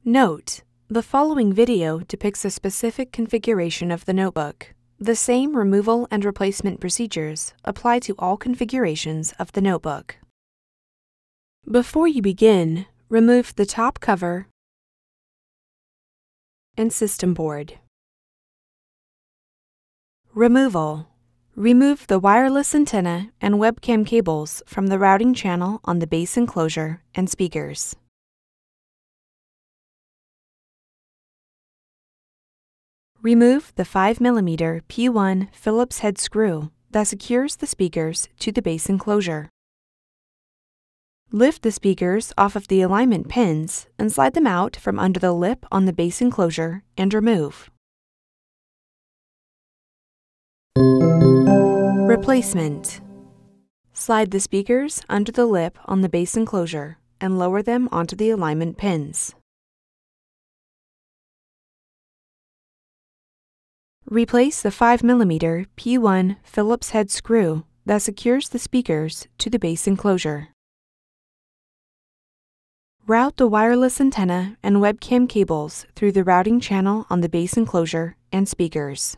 Note: the following video depicts a specific configuration of the notebook. The same removal and replacement procedures apply to all configurations of the notebook. Before you begin, remove the top cover and system board. Removal: remove the wireless antenna and webcam cables from the routing channel on the base enclosure and speakers. Remove the 5mm P1 Phillips head screw that secures the speakers to the base enclosure. Lift the speakers off of the alignment pins and slide them out from under the lip on the base enclosure and remove. Replacement: slide the speakers under the lip on the base enclosure and lower them onto the alignment pins. Replace the 5mm P1 Phillips head screw that secures the speakers to the base enclosure. Route the wireless antenna and webcam cables through the routing channel on the base enclosure and speakers.